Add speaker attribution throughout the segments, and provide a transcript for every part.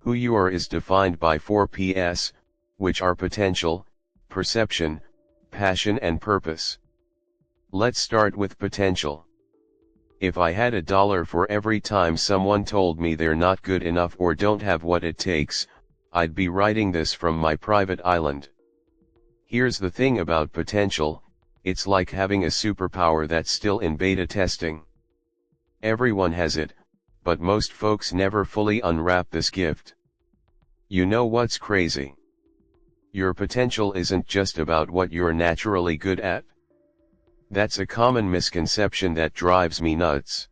Speaker 1: Who you are is defined by 4 Ps, which are potential, perception, passion and purpose. Let's start with potential. If I had $1 for every time someone told me they're not good enough or don't have what it takes, I'd be writing this from my private island. Here's the thing about potential, it's like having a superpower that's still in beta testing. Everyone has it, but most folks never fully unwrap this gift. You know what's crazy? Your potential isn't just about what you're naturally good at. That's a common misconception that drives me nuts.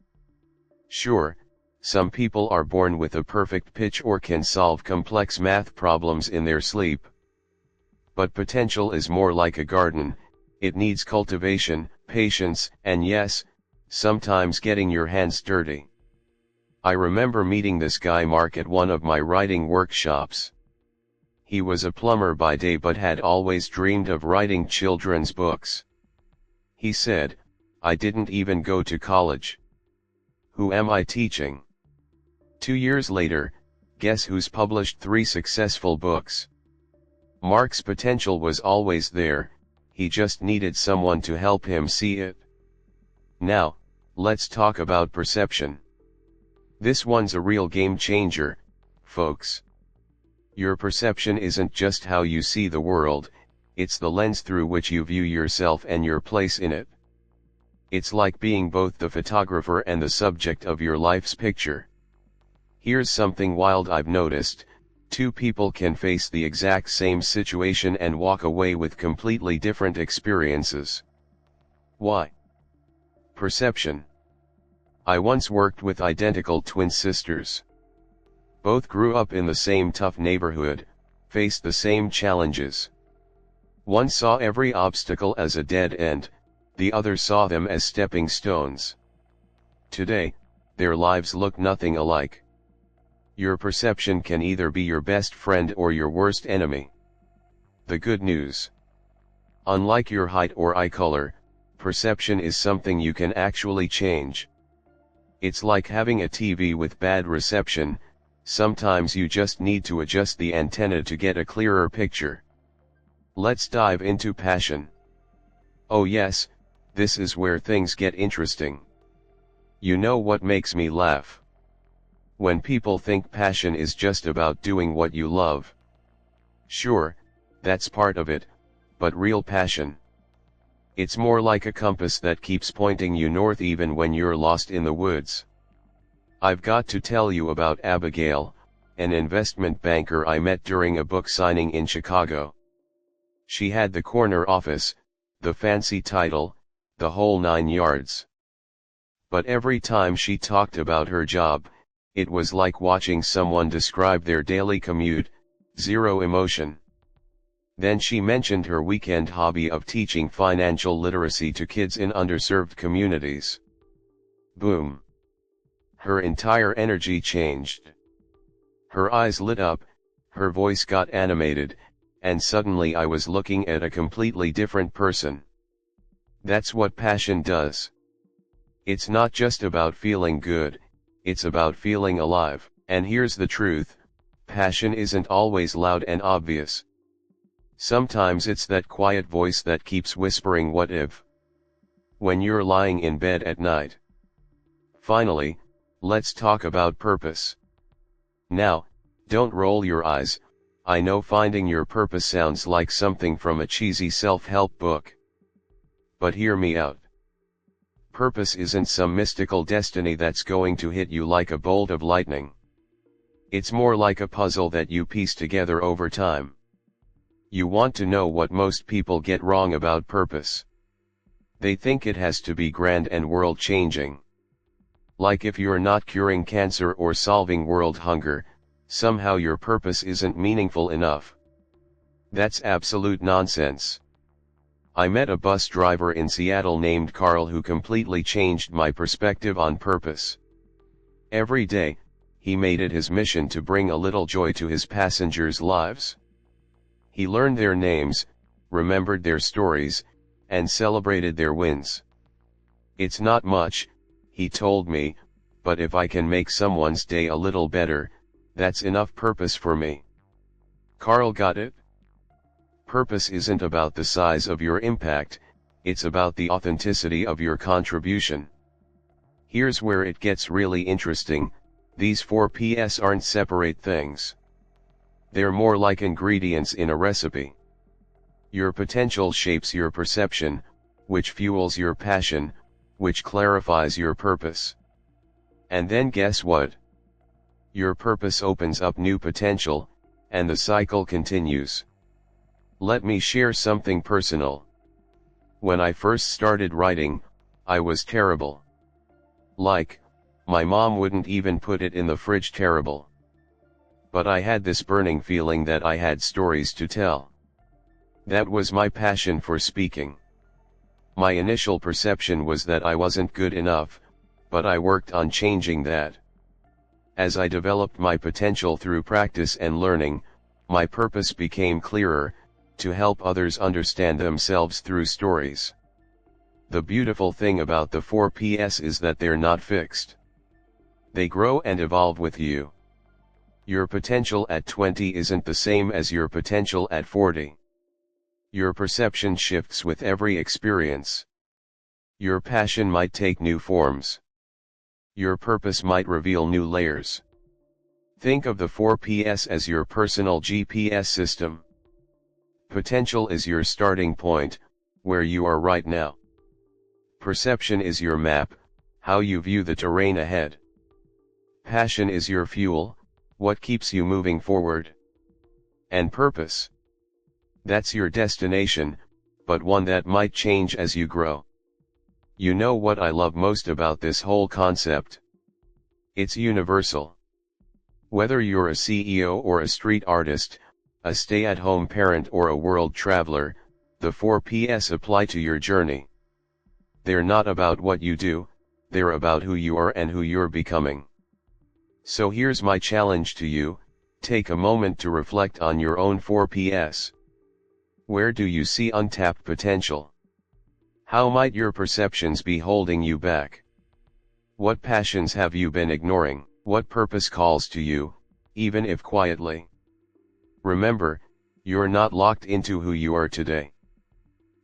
Speaker 1: Sure, some people are born with a perfect pitch or can solve complex math problems in their sleep. But potential is more like a garden, it needs cultivation, patience, and yes, sometimes getting your hands dirty. I remember meeting this guy Mark at one of my writing workshops. He was a plumber by day but had always dreamed of writing children's books. He said, "I didn't even go to college. Who am I teaching?" 2 years later, guess who's published 3 successful books? Mark's potential was always there, he just needed someone to help him see it. Now, let's talk about perception. This one's a real game changer, folks. Your perception isn't just how you see the world, it's the lens through which you view yourself and your place in it. It's like being both the photographer and the subject of your life's picture. Here's something wild I've noticed. 2 people can face the exact same situation and walk away with completely different experiences. Why? Perception. I once worked with identical twin sisters. Both grew up in the same tough neighborhood, faced the same challenges. One saw every obstacle as a dead end, the other saw them as stepping stones. Today, their lives look nothing alike. Your perception can either be your best friend or your worst enemy. The good news. Unlike your height or eye color, perception is something you can actually change. It's like having a TV with bad reception, sometimes you just need to adjust the antenna to get a clearer picture. Let's dive into passion. Oh yes, this is where things get interesting. You know what makes me laugh? When people think passion is just about doing what you love. Sure, that's part of it, but real passion. It's more like a compass that keeps pointing you north even when you're lost in the woods. I've got to tell you about Abigail, an investment banker I met during a book signing in Chicago. She had the corner office, the fancy title, the whole 9 yards. But every time she talked about her job, it was like watching someone describe their daily commute, zero emotion. Then she mentioned her weekend hobby of teaching financial literacy to kids in underserved communities. Boom! Her entire energy changed. Her eyes lit up, her voice got animated, and suddenly I was looking at a completely different person. That's what passion does. It's not just about feeling good, it's about feeling alive. And here's the truth, passion isn't always loud and obvious. Sometimes it's that quiet voice that keeps whispering what if. When you're lying in bed at night. Finally, let's talk about purpose. Now, don't roll your eyes, I know finding your purpose sounds like something from a cheesy self-help book. But hear me out. Purpose isn't some mystical destiny that's going to hit you like a bolt of lightning. It's more like a puzzle that you piece together over time. You want to know what most people get wrong about purpose? They think it has to be grand and world-changing. Like if you're not curing cancer or solving world hunger, somehow your purpose isn't meaningful enough. That's absolute nonsense. I met a bus driver in Seattle named Carl who completely changed my perspective on purpose. Every day, he made it his mission to bring a little joy to his passengers' lives. He learned their names, remembered their stories, and celebrated their wins. It's not much, he told me, but if I can make someone's day a little better, That's enough purpose for me. Carl, got it? Purpose isn't about the size of your impact, it's about the authenticity of your contribution. Here's where it gets really interesting. These 4 Ps aren't separate things. They're more like ingredients in a recipe. Your potential shapes your perception, which fuels your passion, which clarifies your purpose. And then guess what? Your purpose opens up new potential, and the cycle continues. Let me share something personal. When I first started writing, I was terrible. Like, my mom wouldn't even put it in the fridge terrible. But I had this burning feeling that I had stories to tell. That was my passion for speaking. My initial perception was that I wasn't good enough, but I worked on changing that. As I developed my potential through practice and learning, my purpose became clearer, to help others understand themselves through stories. The beautiful thing about the 4 Ps is that they're not fixed. They grow and evolve with you. Your potential at 20 isn't the same as your potential at 40. Your perception shifts with every experience. Your passion might take new forms. Your purpose might reveal new layers. Think of the 4 Ps as your personal GPS system. Potential is your starting point, where you are right now. Perception is your map, how you view the terrain ahead. Passion is your fuel, what keeps you moving forward. And purpose? That's your destination, but one that might change as you grow. You know what I love most about this whole concept? It's universal. Whether you're a CEO or a street artist, a stay-at-home parent or a world traveler, the 4 Ps apply to your journey. They're not about what you do, they're about who you are and who you're becoming. So here's my challenge to you, take a moment to reflect on your own 4 Ps. Where do you see untapped potential? How might your perceptions be holding you back? What passions have you been ignoring? What purpose calls to you, even if quietly? Remember, you're not locked into who you are today.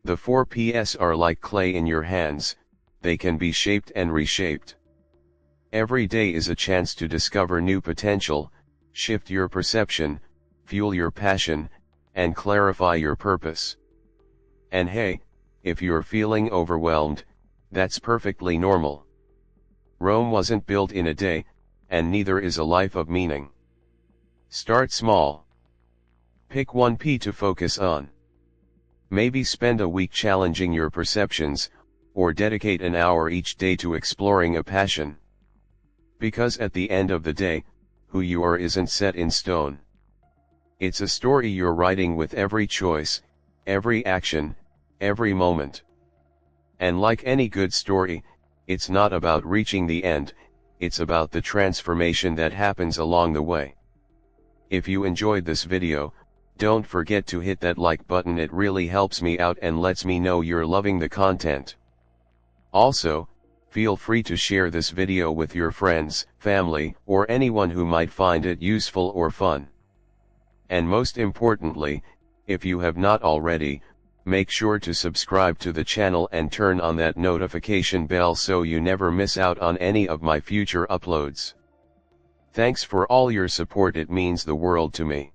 Speaker 1: The 4 Ps are like clay in your hands, they can be shaped and reshaped. Every day is a chance to discover new potential, shift your perception, fuel your passion, and clarify your purpose. And hey, if you're feeling overwhelmed, that's perfectly normal. Rome wasn't built in a day, and neither is a life of meaning. Start small. Pick 1 P to focus on. Maybe spend a week challenging your perceptions, or dedicate an hour each day to exploring a passion. Because at the end of the day, who you are isn't set in stone. It's a story you're writing with every choice, every action, every moment. And like any good story, it's not about reaching the end, it's about the transformation that happens along the way. If you enjoyed this video, don't forget to hit that like button, it really helps me out and lets me know you're loving the content. Also, feel free to share this video with your friends, family, or anyone who might find it useful or fun. And most importantly, if you have not already, make sure to subscribe to the channel and turn on that notification bell so you never miss out on any of my future uploads. Thanks for all your support, it means the world to me.